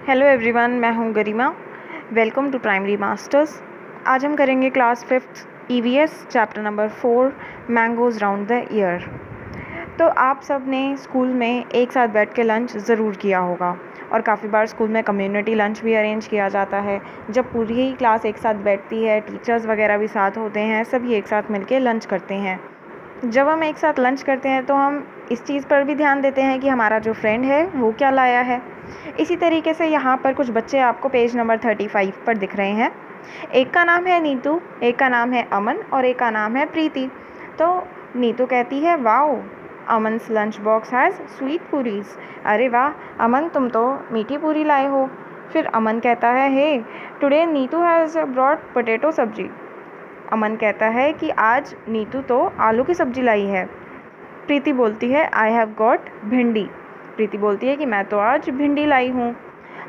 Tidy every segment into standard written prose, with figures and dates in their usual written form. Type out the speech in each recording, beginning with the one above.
Hello everyone, मैं हूं Garima. Welcome to primary masters. आज हम करेंगे class 5th EVS chapter number 4 mangoes round the year. तो आप सब ने स्कूल में एक साथ बैठ के लंच ज़रूर किया होगा और काफ़ी बार स्कूल में कम्युनिटी लंच भी अरेंज किया जाता है। जब पूरी ही क्लास एक साथ बैठती है, टीचर्स वगैरह भी साथ होते हैं, सभी एक साथ मिलके लंच करते हैं। जब हम एक साथ लंच करते हैं तो हम इस चीज़ पर भी ध्यान देते हैं कि हमारा जो फ्रेंड है वो क्या लाया है। इसी तरीके से यहाँ पर कुछ बच्चे आपको पेज नंबर 35 पर दिख रहे हैं। एक का नाम है नीतू, एक का नाम है अमन और एक का नाम है प्रीति। तो नीतू कहती है, wow, Aman's lunch box has sweet puris. अरे वाह अमन, तुम तो मीठी पूरी लाए हो। फिर अमन कहता है, hey today Neetu has brought potato sabzi. Aman कहता है कि आज नीतू तो आलू की सब्जी लाई है। प्रीति बोलती है, आई हैव गॉट भिंडी। प्रीति बोलती है कि मैं तो आज भिंडी लाई हूँ।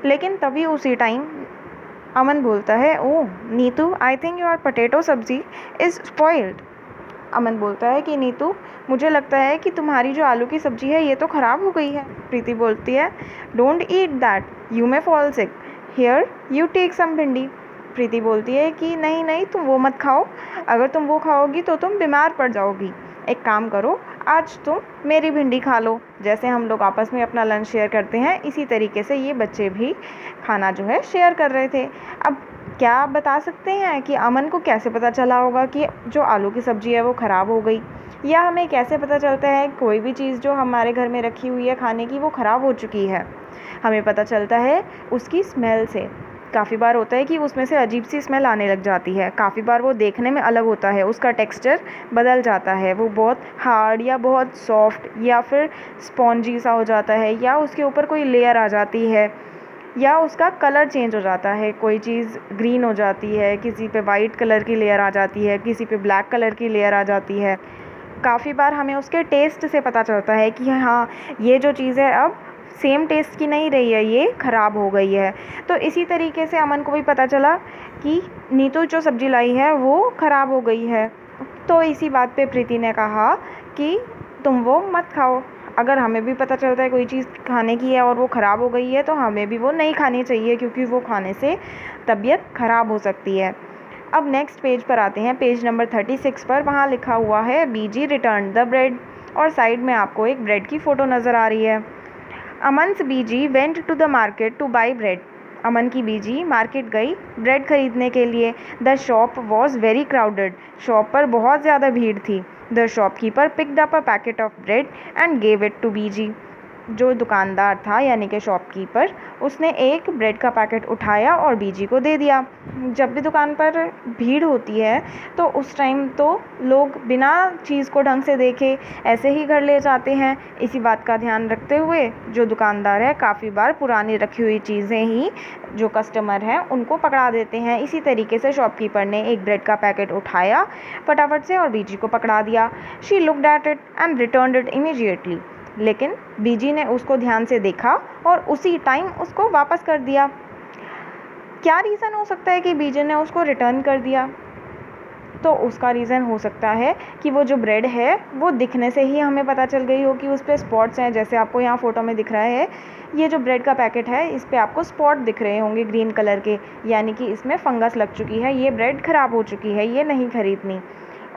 लेकिन तभी उसी टाइम अमन बोलता है, oh Neetu, I think your potato sabzi is spoiled. Aman बोलता है कि नीतू, मुझे लगता है कि तुम्हारी जो आलू की सब्जी है ये तो ख़राब हो गई है। प्रीति बोलती है, don't eat that, you may fall sick, here you take some bhindi. Preeti बोलती है कि नहीं नहीं, तुम वो मत खाओ, अगर तुम वो खाओगी तो तुम बीमार पड़ जाओगी। एक काम करो, आज तुम मेरी भिंडी खा लो। जैसे हम लोग आपस में अपना लंच शेयर करते हैं, इसी तरीके से ये बच्चे भी खाना जो है शेयर कर रहे थे। अब क्या आप बता सकते हैं कि अमन को कैसे पता चला होगा कि जो आलू की सब्ज़ी है वो ख़राब हो गई, या हमें कैसे पता चलता है कोई भी चीज़ जो हमारे घर में रखी हुई है खाने की वो ख़राब हो चुकी है? हमें पता चलता है उसकी स्मेल से। काफ़ी बार होता है कि उसमें से अजीब सी स्मेल आने लग जाती है। काफ़ी बार वो देखने में अलग होता है, उसका टेक्सचर बदल जाता है, वो बहुत हार्ड या बहुत सॉफ्ट या फिर स्पॉन्जी सा हो जाता है, या उसके ऊपर कोई लेयर आ जाती है, या उसका कलर चेंज हो जाता है। कोई चीज़ ग्रीन हो जाती है, किसी पे वाइट कलर की लेयर आ जाती है, किसी पे ब्लैक कलर की लेयर आ जाती है। काफ़ी बार हमें उसके टेस्ट से पता चलता है कि हाँ, ये जो चीज़ है अब सेम टेस्ट की नहीं रही है, ये ख़राब हो गई है। तो इसी तरीके से अमन को भी पता चला कि नीतू जो सब्ज़ी लाई है वो ख़राब हो गई है। तो इसी बात पे प्रीति ने कहा कि तुम वो मत खाओ। अगर हमें भी पता चलता है कोई चीज़ खाने की है और वो ख़राब हो गई है तो हमें भी वो नहीं खानी चाहिए, क्योंकि वो खाने से तबीयत ख़राब हो सकती है। अब नेक्स्ट पेज पर आते हैं, पेज नंबर 36 पर। वहाँ लिखा हुआ है, बीजी रिटर्न द ब्रेड, और साइड में आपको एक ब्रेड की फ़ोटो नज़र आ रही है। Aman's Beeji went to the market to buy bread. Aman की बीजी मार्केट गई ब्रेड खरीदने के लिए। The shop was very crowded. Shop पर बहुत ज़्यादा भीड़ थी। The shopkeeper picked up a packet of bread and gave it to Beeji. जो दुकानदार था यानी कि शॉपकीपर, उसने एक ब्रेड का पैकेट उठाया और बीजी को दे दिया। जब भी दुकान पर भीड़ होती है तो उस टाइम तो लोग बिना चीज़ को ढंग से देखे ऐसे ही घर ले जाते हैं। इसी बात का ध्यान रखते हुए जो दुकानदार है काफ़ी बार पुरानी रखी हुई चीज़ें ही जो कस्टमर हैं उनको पकड़ा देते हैं। इसी तरीके से शॉपकीपर ने एक ब्रेड का पैकेट उठाया फटाफट से और बीजी को पकड़ा दिया। She looked at it and returned it immediately. लेकिन बीजी ने उसको ध्यान से देखा और उसी टाइम उसको वापस कर दिया। क्या रीज़न हो सकता है कि बीजी ने उसको रिटर्न कर दिया? तो उसका रीज़न हो सकता है कि वो जो ब्रेड है वो दिखने से ही हमें पता चल गई हो कि उस पर स्पॉट्स हैं। जैसे आपको यहाँ फ़ोटो में दिख रहा है, ये जो ब्रेड का पैकेट है इस पर आपको स्पॉट दिख रहे होंगे ग्रीन कलर के, यानी कि इसमें फंगस लग चुकी है, ये ब्रेड ख़राब हो चुकी है, ये नहीं खरीदनी।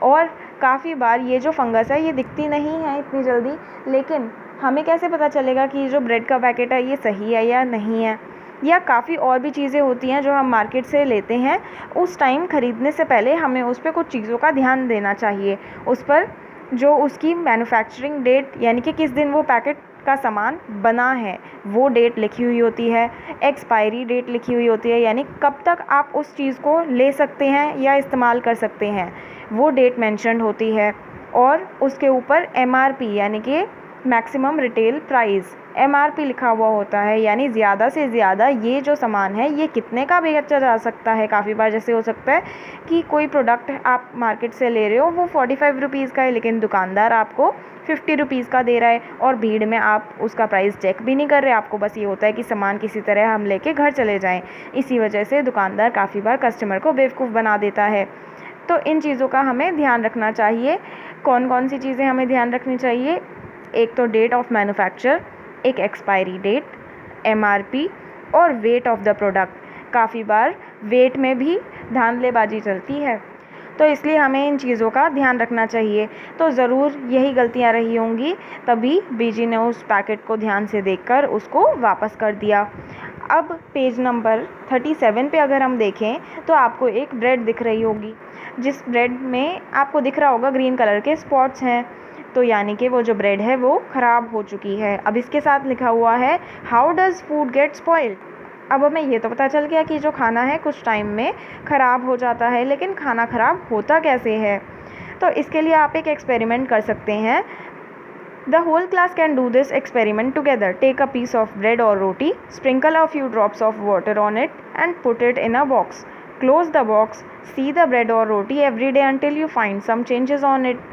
और काफ़ी बार ये जो फंगस है ये दिखती नहीं है इतनी जल्दी, लेकिन हमें कैसे पता चलेगा कि जो ब्रेड का पैकेट है ये सही है या नहीं है? या काफ़ी और भी चीज़ें होती हैं जो हम मार्केट से लेते हैं, उस टाइम ख़रीदने से पहले हमें उस पर कुछ चीज़ों का ध्यान देना चाहिए। उस पर जो उसकी मैन्युफैक्चरिंग डेट यानी कि किस दिन वो पैकेट का सामान बना है वो डेट लिखी हुई होती है, एक्सपायरी डेट लिखी हुई होती है, यानी कब तक आप उस चीज़ को ले सकते हैं या इस्तेमाल कर सकते हैं वो डेट मेंशन होती है। और उसके ऊपर एमआरपी यानी कि मैक्सिमम रिटेल प्राइस एमआरपी लिखा हुआ होता है, यानी ज़्यादा से ज़्यादा ये जो सामान है ये कितने का बेचा जा सकता है। काफ़ी बार जैसे हो सकता है कि कोई प्रोडक्ट आप मार्केट से ले रहे हो वो 45 रुपीज़ का है, लेकिन दुकानदार आपको 50 रुपीज़ का दे रहा है और भीड़ में आप उसका प्राइस चेक भी नहीं कर रहे। आपको बस ये होता है कि सामान किसी तरह हम लेके घर चले जाएं। इसी वजह से दुकानदार काफ़ी बार कस्टमर को बेवकूफ़ बना देता है। तो इन चीज़ों का हमें ध्यान रखना चाहिए। कौन कौन सी चीज़ें हमें ध्यान रखनी चाहिए? एक तो डेट ऑफ मैन्युफैक्चर, एक एक्सपायरी डेट, एमआरपी, और वेट ऑफ द प्रोडक्ट, काफ़ी बार वेट में भी धांधलेबाजी चलती है, तो इसलिए हमें इन चीज़ों का ध्यान रखना चाहिए। तो ज़रूर यही गलतियाँ रही होंगी, तभी बीजी ने उस पैकेट को ध्यान से देखकर उसको वापस कर दिया। अब पेज नंबर 37 पे अगर हम देखें तो आपको एक ब्रेड दिख रही होगी, जिस ब्रेड में आपको दिख रहा होगा ग्रीन कलर के स्पॉट्स हैं, तो यानी कि वो जो ब्रेड है वो ख़राब हो चुकी है। अब इसके साथ लिखा हुआ है how does food gate spoiled. अब हमें ये तो पता चल गया कि जो खाना है कुछ टाइम में ख़राब हो जाता है, लेकिन खाना ख़राब होता कैसे है? तो इसके लिए आप एक एक्सपेरिमेंट कर सकते हैं। The whole class can do this experiment together. Take a piece of bread or roti, sprinkle a few drops of water on it and put it in a box. Close the box, see the bread or roti every day until you find some changes on it.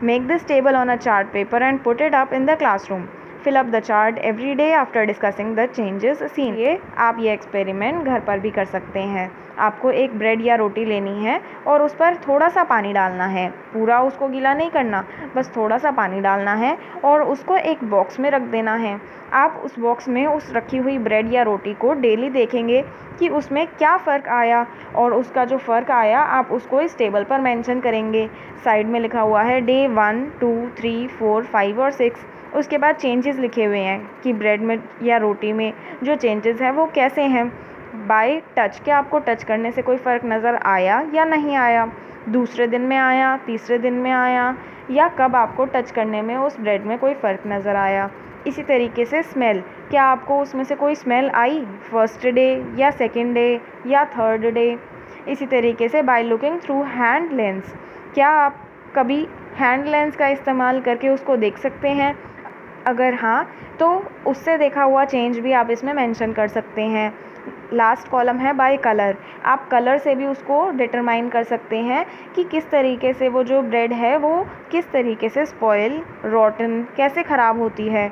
Make this table on a chart paper and put it up in the classroom. Fill up the chart every day after discussing the changes seen. ये आप ये experiment घर पर भी कर सकते हैं। आपको एक ब्रेड या रोटी लेनी है और उस पर थोड़ा सा पानी डालना है, पूरा उसको गीला नहीं करना, बस थोड़ा सा पानी डालना है और उसको एक बॉक्स में रख देना है। आप उस बॉक्स में उस रखी हुई ब्रेड या रोटी को डेली देखेंगे कि उसमें क्या फ़र्क आया, और उसका जो फ़र्क आया आप उसको इस टेबल पर मेंशन करेंगे। साइड में लिखा हुआ है डे 1, 2, 3, 4, 5 और 6। उसके बाद चेंजेस लिखे हुए हैं कि ब्रेड में या रोटी में जो चेंजेस हैं वो कैसे हैं। बाय टच, क्या आपको टच करने से कोई फ़र्क नज़र आया या नहीं आया? दूसरे दिन में आया, तीसरे दिन में आया, या कब आपको टच करने में उस ब्रेड में कोई फ़र्क नज़र आया? इसी तरीके से स्मेल, क्या आपको उसमें से कोई स्मेल आई फर्स्ट डे या सेकेंड डे या थर्ड डे? इसी तरीके से by looking through hand lens, क्या आप कभी हैंड लेंस का इस्तेमाल करके उसको देख सकते हैं? अगर हाँ, तो उससे देखा हुआ चेंज भी आप इसमें मेंशन कर सकते हैं। लास्ट कॉलम है बाय कलर, आप कलर से भी उसको डिटरमाइन कर सकते हैं कि किस तरीके से वो जो ब्रेड है वो किस तरीके से स्पॉइल, रॉटन, कैसे ख़राब होती है।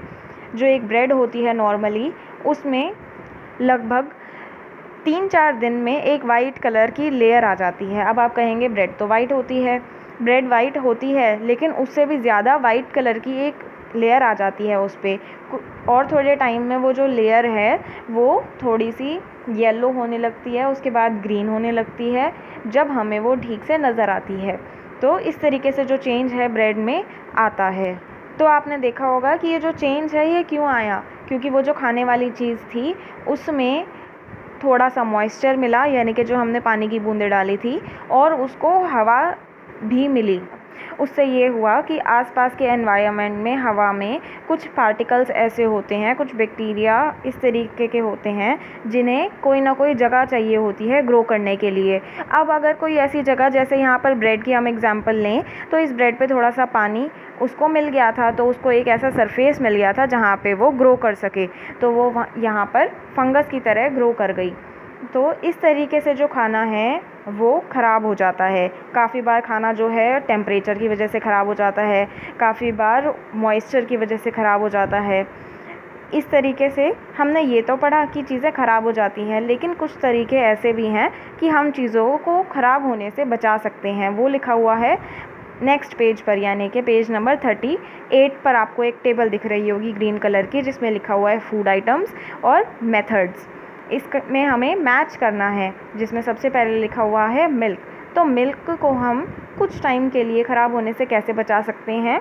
जो एक ब्रेड होती है नॉर्मली, उसमें लगभग 3-4 दिन में एक वाइट कलर की लेयर आ जाती है। अब आप कहेंगे ब्रेड तो वाइट होती है, ब्रेड वाइट होती है, लेकिन उससे भी ज़्यादा वाइट कलर की एक लेयर आ जाती है उस पर, और थोड़े टाइम में वो जो लेयर है वो थोड़ी सी येलो होने लगती है, उसके बाद ग्रीन होने लगती है जब हमें वो ठीक से नज़र आती है। तो इस तरीके से जो चेंज है ब्रेड में आता है। तो आपने देखा होगा कि ये जो चेंज है ये क्यों आया, क्योंकि वो जो खाने वाली चीज़ थी उसमें थोड़ा सा मॉइस्चर मिला, यानी कि जो हमने पानी की बूंदें डाली थी, और उसको हवा भी मिली। उससे ये हुआ कि आसपास के एनवायरनमेंट में, हवा में कुछ पार्टिकल्स ऐसे होते हैं, कुछ बैक्टीरिया इस तरीके के होते हैं जिन्हें कोई ना कोई जगह चाहिए होती है ग्रो करने के लिए। अब अगर कोई ऐसी जगह, जैसे यहाँ पर ब्रेड की हम एग्जांपल लें, तो इस ब्रेड पे थोड़ा सा पानी उसको मिल गया था, तो उसको एक ऐसा सरफेस मिल गया था जहाँ पे वो ग्रो कर सके, तो वो यहाँ पर फंगस की तरह ग्रो कर गई। तो इस तरीके से जो खाना है वो ख़राब हो जाता है। काफ़ी बार खाना जो है टेम्परेचर की वजह से ख़राब हो जाता है, काफ़ी बार मॉइस्चर की वजह से ख़राब हो जाता है। इस तरीके से हमने ये तो पढ़ा कि चीज़ें ख़राब हो जाती हैं, लेकिन कुछ तरीके ऐसे भी हैं कि हम चीज़ों को ख़राब होने से बचा सकते हैं। वो लिखा हुआ है नेक्स्ट पेज पर, यानी कि पेज नंबर 38 पर आपको एक टेबल दिख रही होगी ग्रीन कलर की, जिसमें लिखा हुआ है फूड आइटम्स और मेथड्स। इसमें हमें मैच करना है, जिसमें सबसे पहले लिखा हुआ है मिल्क। तो मिल्क को हम कुछ टाइम के लिए ख़राब होने से कैसे बचा सकते हैं?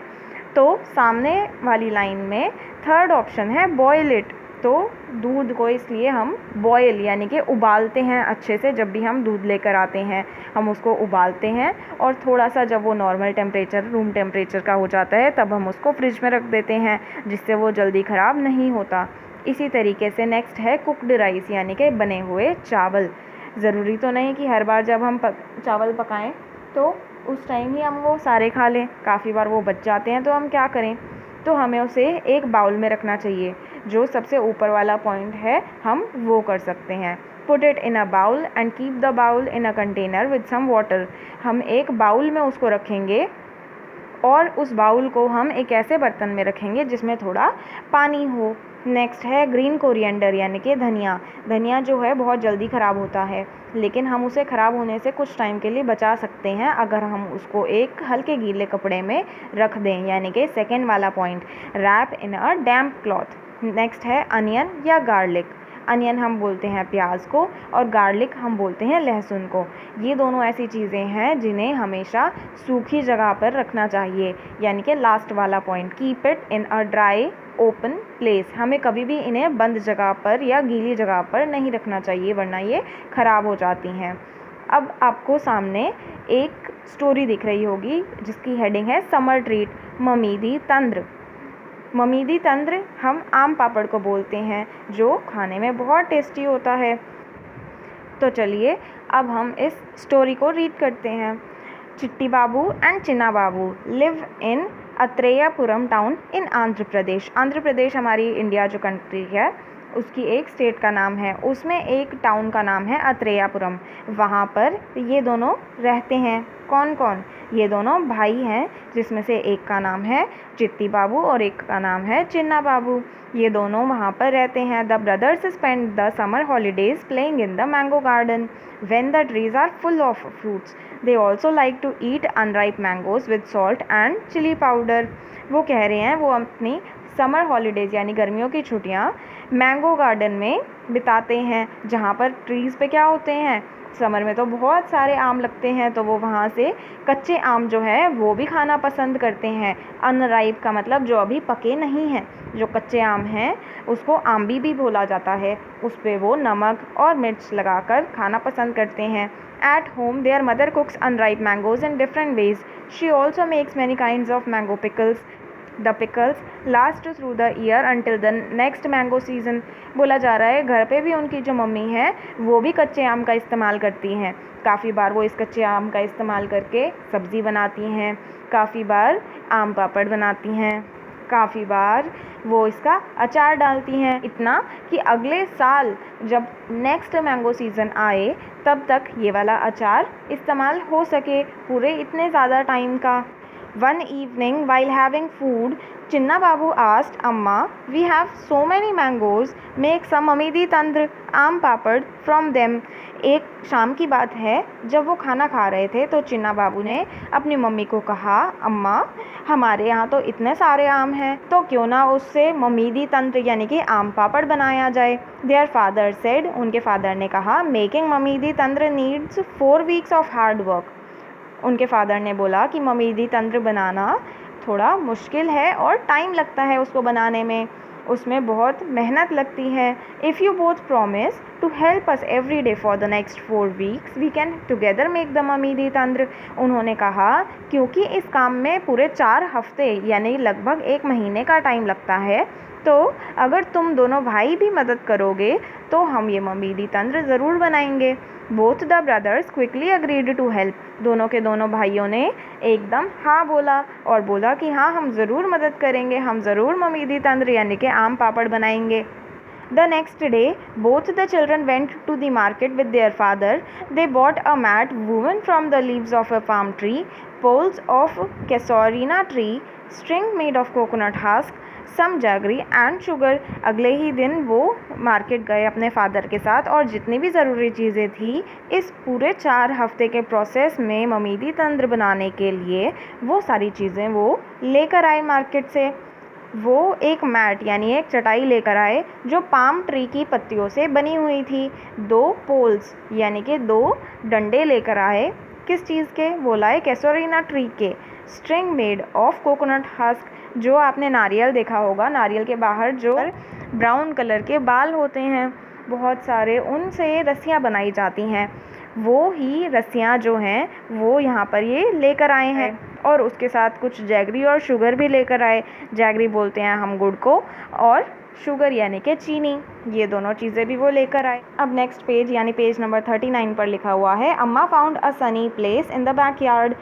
तो सामने वाली लाइन में थर्ड ऑप्शन है बॉयल इट। तो दूध को इसलिए हम बॉयल यानी कि उबालते हैं अच्छे से। जब भी हम दूध लेकर आते हैं हम उसको उबालते हैं, और थोड़ा सा जब वो नॉर्मल टेम्परेचर, रूम टेम्परेचर का हो जाता है, तब हम उसको फ्रिज में रख देते हैं, जिससे वो जल्दी ख़राब नहीं होता। इसी तरीके से नेक्स्ट है कुक्ड राइस, यानी कि बने हुए चावल। ज़रूरी तो नहीं कि हर बार जब हम चावल पकाएं तो उस टाइम ही हम वो सारे खा लें, काफ़ी बार वो बच जाते हैं। तो हम क्या करें? तो हमें उसे एक बाउल में रखना चाहिए। जो सबसे ऊपर वाला पॉइंट है हम वो कर सकते हैं। Put it in a bowl and keep the bowl in a container with some water. हम एक बाउल में उसको रखेंगे और उस बाउल को हम एक ऐसे बर्तन में रखेंगे जिसमें थोड़ा पानी हो। नेक्स्ट है ग्रीन कोरिएंडर, यानी कि धनिया। धनिया जो है बहुत जल्दी ख़राब होता है, लेकिन हम उसे ख़राब होने से कुछ टाइम के लिए बचा सकते हैं अगर हम उसको एक हल्के गीले कपड़े में रख दें, यानी कि सेकेंड वाला point, wrap in a damp cloth. Next है अनियन या गार्लिक। अनियन हम बोलते हैं प्याज को, और गार्लिक हम बोलते हैं लहसुन को। ये दोनों ऐसी चीज़ें हैं जिन्हें हमेशा सूखी जगह पर रखना चाहिए, यानी कि लास्ट वाला point, keep it in a dry open place. हमें कभी भी इन्हें बंद जगह पर या गीली जगह पर नहीं रखना चाहिए, वरना ये ख़राब हो जाती हैं। अब आपको सामने एक स्टोरी दिख रही होगी जिसकी हेडिंग है समर ट्रीट, ममीदी तंद्र। ममीदी तंद्र हम आम पापड़ को बोलते हैं, जो खाने में बहुत टेस्टी होता है। तो चलिए अब हम इस स्टोरी को रीड करते हैं। Chitti Babu and Chinna Babu live in Atreyapuram town in Andhra Pradesh. Andhra Pradesh हमारी इंडिया जो कंट्री है उसकी एक स्टेट का नाम है, उसमें एक टाउन का नाम है अत्रेयापुरम। वहाँ पर ये दोनों रहते हैं। कौन कौन? ये दोनों भाई हैं, जिसमें से एक का नाम है चिट्टी बाबू और एक का नाम है चिन्ना बाबू। ये दोनों वहाँ पर रहते हैं। The brothers spend the summer holidays playing in the mango garden when the trees are full of fruits. They also like to eat unripe mangoes with salt and chili powder. वो कह रहे हैं वो अपनी समर हॉलीडेज़ यानी गर्मियों की छुट्टियाँ मैंगो गार्डन में बिताते हैं, जहाँ पर ट्रीज़ पे क्या होते हैं, समर में तो बहुत सारे आम लगते हैं, तो वो वहाँ से कच्चे आम जो है वो भी खाना पसंद करते हैं। अनराइप का मतलब जो अभी पके नहीं हैं, जो कच्चे आम हैं उसको आम्बी भी बोला जाता है। उस पर वो नमक और मिर्च लगाकर खाना पसंद करते हैं। At home, their mother cooks unripe mangoes in different ways. She also makes many kinds of mango pickles. The pickles last through the year until the next mango season. बोला जा रहा है घर पे भी उनकी जो मम्मी है वो भी कच्चे आम का इस्तेमाल करती हैं। काफ़ी बार वो इस कच्चे आम का इस्तेमाल करके सब्ज़ी बनाती हैं, काफ़ी बार आम पापड़ बनाती हैं, काफ़ी बार वो इसका अचार डालती हैं। इतना कि अगले साल जब नेक्स्ट मैंगो सीज़न आए तब तक ये वाला अचार इस्तेमाल हो सके, पूरे इतने ज़्यादा टाइम का। One evening while having food, Chinna Babu asked Amma, "We have so many mangoes, make some Amidi Tandr आम पापड़ from them." एक शाम की बात है, जब वो खाना खा रहे थे तो चिन्ना बाबू ने अपनी मम्मी को कहा, अम्मा हमारे यहाँ तो इतने सारे आम हैं, तो क्यों ना उससे ममीदी तंत्र यानी कि आम पापड़ बनाया जाए। देयर फादर सेड, उनके फादर ने कहा, मेकिंग ममीदी तंत्र needs 4 weeks of hard work. उनके फादर ने बोला कि ममीदी तंत्र बनाना थोड़ा मुश्किल है और टाइम लगता है उसको बनाने में, उसमें बहुत मेहनत लगती है। If you both promise to help us every day for the next 4 weeks we can together make the mamidi tandra. उन्होंने कहा क्योंकि इस काम में पूरे 4 हफ्ते यानी लगभग 1 महीने का टाइम लगता है, तो अगर तुम दोनों भाई भी मदद करोगे तो हम ये ममीदी तंत्र ज़रूर बनाएंगे। Both the brothers quickly agreed to help. दोनों के दोनों भाइयों ने एकदम हाँ बोला और बोला कि हाँ हम ज़रूर मदद करेंगे, हम ज़रूर ममीदी तंत्र यानी कि आम पापड़ बनाएंगे। The next day, both the children went to the market with their father. They bought a mat woven from the leaves of a palm tree, poles of casuarina tree, string made of coconut husk, some jaggery and sugar. अगले ही दिन वो market गए अपने father के साथ और जितनी भी ज़रूरी चीज़ें थी इस पूरे 4 हफ्ते के प्रोसेस में ममीदी तंत्र बनाने के लिए वो सारी चीज़ें वो लेकर आए मार्केट से। वो एक मैट यानी एक चटाई लेकर आए जो पाम ट्री की पत्तियों से बनी हुई थी। 2 पोल्स यानी कि 2 डंडे लेकर आए। किस चीज़ के? वो लाए कैसोरीना ट्री के। String made of coconut husk, जो आपने नारियल देखा होगा, नारियल के बाहर जो ब्राउन कलर के बाल होते हैं बहुत सारे, उनसे रस्सियाँ बनाई जाती हैं। वो ही रस्सियाँ जो हैं वो यहाँ पर ये लेकर आए हैं और उसके साथ कुछ जैगरी और शुगर भी लेकर आए। जैगरी बोलते हैं हम गुड़ को और शुगर यानी कि चीनी, ये दोनों चीज़ें भी वो लेकर आए। अब नेक्स्ट पेज यानी पेज नंबर 39 पर लिखा हुआ है, अम्मा found a Sunny place in the backyard.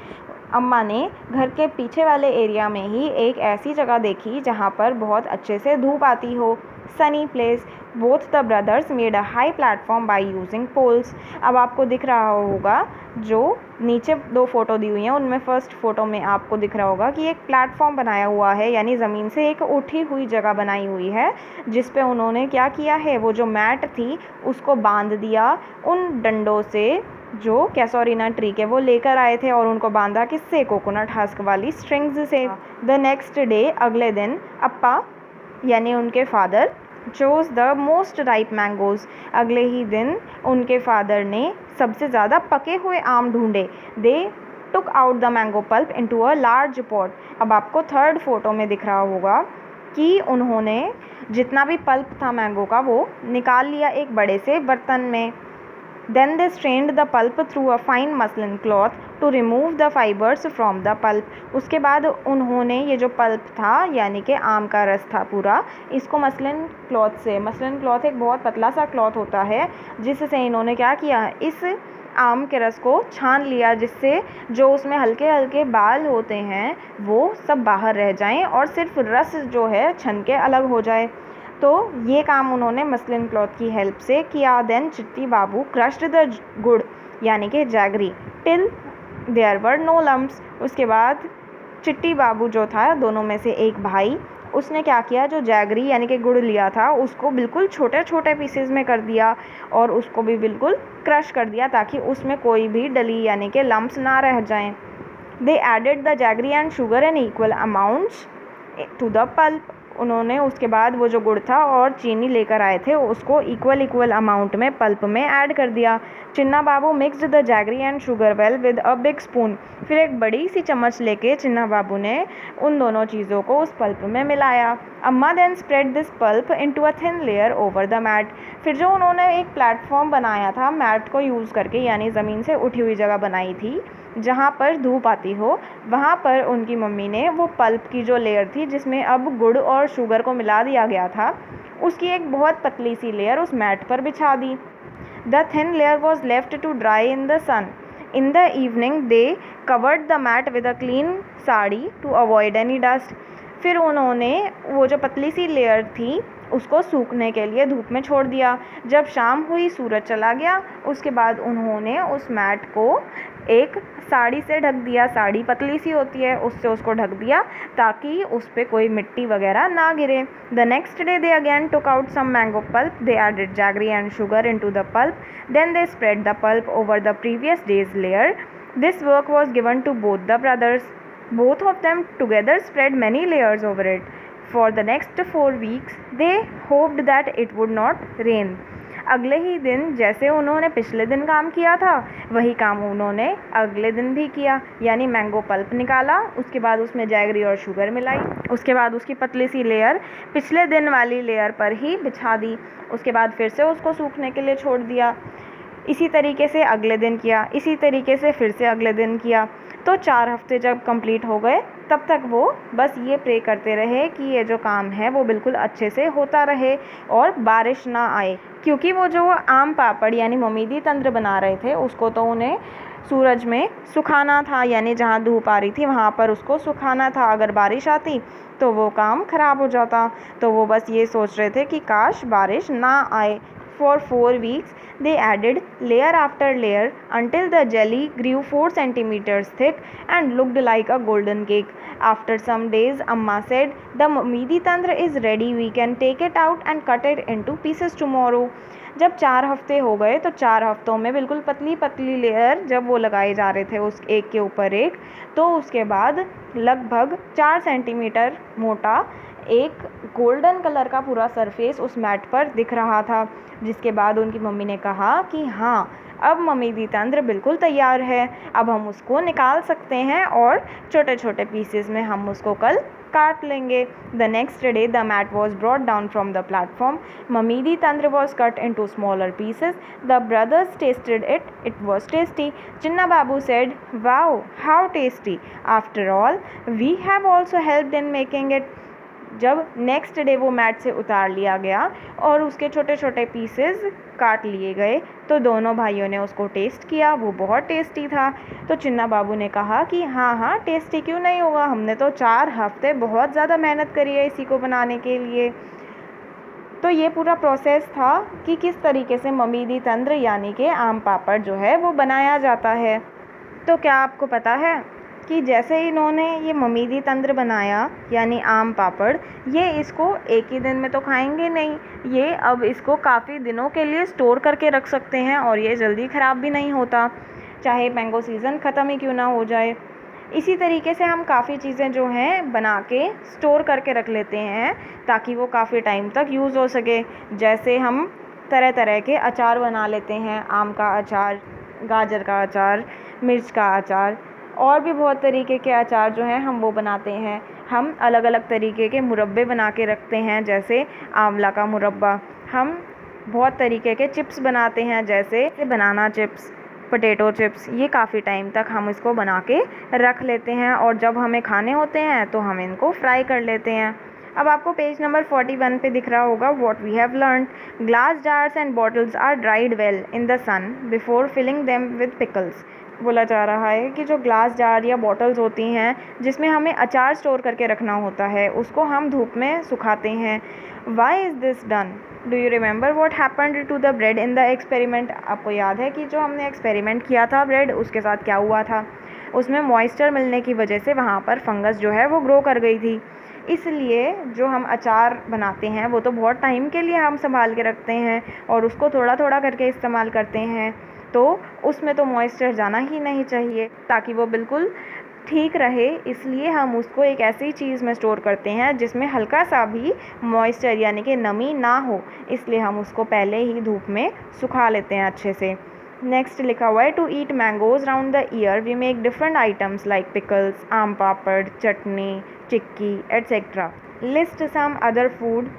अम्मा ने घर के पीछे वाले एरिया में ही एक ऐसी जगह देखी जहाँ पर बहुत अच्छे से धूप आती हो। Sunny place. Both the brothers made a high platform by using poles. अब आपको दिख रहा होगा जो नीचे 2 फोटो दी हुई हैं उनमें फर्स्ट फोटो में आपको दिख रहा होगा कि एक प्लेटफॉर्म बनाया हुआ है, यानी ज़मीन से एक उठी हुई जगह बनाई हुई है जिस पे उन्होंने क्या किया है, वो जो मैट थी उसको बांध दिया उन डंडों से जो कैसोरीना ट्री के वो लेकर आए थे और उनको बांधा किससे? कोकोनट हस्क वाली स्ट्रिंग्स से। द नेक्स्ट डे, अगले दिन, अप्पा यानी उनके father chose the most ripe mangoes. अगले ही दिन उनके फादर ने सबसे ज़्यादा पके हुए आम ढूंढे. They took out the mango pulp into a large pot. अब आपको थर्ड फोटो में दिख रहा होगा कि उन्होंने जितना भी पल्प था मैंगो का वो निकाल लिया एक बड़े से बर्तन में. Then they strained the pulp through a fine muslin cloth to remove the fibers from the pulp. उसके बाद उन्होंने ये जो पल्प था यानी कि आम का रस था पूरा, इसको मसलिन क्लॉथ एक बहुत पतला सा क्लॉथ होता है जिससे इन्होंने क्या किया, इस आम के रस को छान लिया जिससे जो उसमें हल्के हल्के बाल होते हैं वो सब बाहर रह जाएं और सिर्फ रस जो है छन के अलग हो जाए. तो ये काम उन्होंने मसलिन क्लॉथ की हेल्प से किया. देन चिट्टी बाबू क्रश्ड द गुड़ यानी कि jaggery till there were no lumps. उसके बाद चिट्टी बाबू जो था, दोनों में से एक भाई, उसने क्या किया, जो जैगरी यानी कि गुड़ लिया था उसको बिल्कुल छोटे छोटे पीसेस में कर दिया और उसको भी बिल्कुल क्रश कर दिया ताकि उसमें कोई भी डली यानी कि लम्प्स ना रह जाएं. They added the jaggery and sugar in equal amounts to the pulp. उन्होंने उसके बाद वो जो गुड़ था और चीनी लेकर आए थे उसको इक्वल अमाउंट में पल्प में ऐड कर दिया. Chinna Babu mixed the jaggery and sugar well with a big spoon. फिर एक बड़ी सी चम्मच लेके चिन्ना बाबू ने उन दोनों चीज़ों को उस पल्प में मिलाया. Amma then spread this pulp into a thin layer over the mat. फिर जो उन्होंने एक प्लेटफॉर्म बनाया था मैट को यूज़ करके, यानी ज़मीन से उठी हुई जगह बनाई थी जहाँ पर धूप आती हो, वहाँ पर उनकी मम्मी ने वो पल्प की जो लेयर थी जिसमें अब गुड़ और शुगर को मिला दिया गया था, उसकी एक बहुत पतली सी लेयर उस मैट पर बिछा दी. The thin layer was left to dry in the sun. In the evening they covered the mat with a clean sari to avoid any dust. फिर उन्होंने वो जो पतली सी लेयर थी उसको सूखने के लिए धूप में छोड़ दिया. जब शाम हुई, सूरज चला गया, उसके बाद उन्होंने उस मैट को एक साड़ी से ढक दिया. साड़ी पतली सी होती है, उससे उसको ढक दिया ताकि उस पर कोई मिट्टी वगैरह ना गिरे. The next day they again took out some mango pulp. They added jaggery and sugar into the pulp. Then they spread the pulp over the previous day's layer. This work was given to both the brothers. Both of them together spread many layers over it. For the next 4 weeks, they hoped that it would not rain. अगले ही दिन जैसे उन्होंने पिछले दिन काम किया था वही काम उन्होंने अगले दिन भी किया, यानी मैंगो पल्प निकाला, उसके बाद उसमें जैगरी और शुगर मिलाई, उसके बाद उसकी पतली सी लेयर पिछले दिन वाली लेयर पर ही बिछा दी, उसके बाद फिर से उसको सूखने के लिए छोड़ दिया. इसी तरीके से अगले दिन किया, इसी तरीके से फिर से अगले दिन किया. तो 4 हफ्ते जब कंप्लीट हो गए तब तक वो बस ये प्रे करते रहे कि ये जो काम है वो बिल्कुल अच्छे से होता रहे और बारिश ना आए, क्योंकि वो जो आम पापड़ यानी ममीदी तंत्र बना रहे थे उसको तो उन्हें सूरज में सुखाना था, यानी जहाँ धूप आ रही थी वहाँ पर उसको सुखाना था. अगर बारिश आती तो वो काम ख़राब हो जाता. तो वो बस ये सोच रहे थे कि काश बारिश ना आए. For 4 weeks, they added layer after layer until the jelly grew 4 centimeters thick and looked like a golden cake. After some days, Amma said, "The Mamidi Tantra is ready. We can take it out and cut it into pieces tomorrow." जब 4 हफ्ते हो गए तो 4 हफ्तों में बिल्कुल पतली पतली लेयर जब वो लगाए जा रहे थे उस एक के ऊपर एक, तो उसके बाद लगभग 4 सेंटीमीटर मोटा एक गोल्डन कलर का पूरा सरफेस उस मैट पर दिख रहा था. जिसके बाद उनकी मम्मी ने कहा कि हाँ, अब ममीदी तंत्र बिल्कुल तैयार है, अब हम उसको निकाल सकते हैं और छोटे छोटे पीसेस में हम उसको कल काट लेंगे. The next day the mat was brought down from the platform. Mamidi tandra was cut into smaller pieces. The brothers tasted it. It was tasty. Chinna Babu said, wow, how tasty. After all we have also helped in making it. जब next day वो mat से उतार लिया गया और उसके छोटे छोटे पीसेस काट लिए गए तो दोनों भाइयों ने उसको टेस्ट किया. वो बहुत टेस्टी था. तो चिन्ना बाबू ने कहा कि हाँ, टेस्टी क्यों नहीं होगा, हमने तो 4 हफ्ते बहुत ज़्यादा मेहनत करी है इसी को बनाने के लिए. तो ये पूरा प्रोसेस था कि किस तरीके से ममीदी तंत्र यानी कि आम पापड़ जो है वो बनाया जाता है. तो क्या आपको पता है कि जैसे इन्होंने ये ममीदी तंत्र बनाया यानी आम पापड़, ये इसको एक ही दिन में तो खाएंगे नहीं, ये अब इसको काफ़ी दिनों के लिए स्टोर करके रख सकते हैं और ये जल्दी ख़राब भी नहीं होता, चाहे मैंगो सीज़न ख़त्म ही क्यों ना हो जाए. इसी तरीके से हम काफ़ी चीज़ें जो हैं बना के स्टोर करके रख लेते हैं ताकि वो काफ़ी टाइम तक यूज़ हो सके। जैसे हम तरह तरह के अचार बना लेते हैं, आम का अचार, गाजर का अचार, मिर्च का अचार, और भी बहुत तरीके के अचार जो हैं हम वो बनाते हैं। हम अलग अलग तरीके के मुरब्बे बना के रखते हैं, जैसे आंवला का मुरब्बा। हम बहुत तरीके के चिप्स बनाते हैं, जैसे बनाना चिप्स, पोटैटो चिप्स। ये काफ़ी टाइम तक हम इसको बना के रख लेते हैं और जब हमें खाने होते हैं तो हम इनको फ्राई कर लेते हैं। अब आपको पेज नंबर 41 पे दिख रहा होगा what we have learn. Glass jars and bottles are dried well in the sun before filling them with pickles. बोला जा रहा है कि जो ग्लास जार या बॉटल्स होती हैं जिसमें हमें अचार स्टोर करके रखना होता है, उसको हम धूप में सुखाते हैं। Why is this done? Do you remember what happened to the bread in the experiment? आपको याद है कि जो हमने एक्सपेरिमेंट किया था ब्रेड, उसके साथ क्या हुआ था? उसमें मॉइस्चर मिलने की वजह से वहाँ पर फंगस जो है वो ग्रो कर गई थी। इसलिए जो हम अचार बनाते हैं वो तो बहुत टाइम के लिए हम संभाल के रखते हैं और उसको थोड़ा थोड़ा करके इस्तेमाल करते हैं, तो उसमें तो मॉइस्चर जाना ही नहीं चाहिए ताकि वो बिल्कुल ठीक रहे। इसलिए हम उसको एक ऐसी चीज़ में स्टोर करते हैं जिसमें हल्का सा भी मॉइस्चर यानी कि नमी ना हो, इसलिए हम उसको पहले ही धूप में सुखा लेते हैं अच्छे से। नेक्स्ट लिखा हुआ है to eat mangoes round the year we make different items like pickles, aam papad, chutney, tikki etcetera. List some other food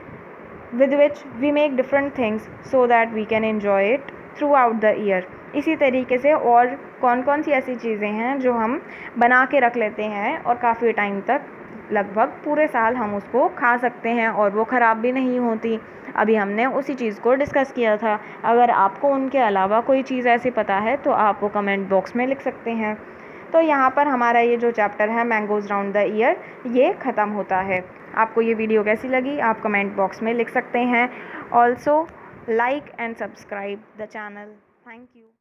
with which we make different things so that we can enjoy it throughout the year। इसी तरीके से और कौन कौन सी ऐसी चीज़ें हैं जो हम बना के रख लेते हैं और काफ़ी टाइम तक, लगभग पूरे साल हम उसको खा सकते हैं और वो ख़राब भी नहीं होती। अभी हमने उसी चीज़ को डिस्कस किया था। अगर आपको उनके अलावा कोई चीज़ ऐसी पता है तो आप वो कमेंट बॉक्स में लिख सकते हैं। तो यहाँ पर हमारा ये जो चैप्टर है मैंगोज़ राउंड द ईयर, ये ख़त्म होता है। आपको ये वीडियो कैसी लगी आप कमेंट बॉक्स में लिख सकते हैं। Also like and subscribe the channel. Thank you.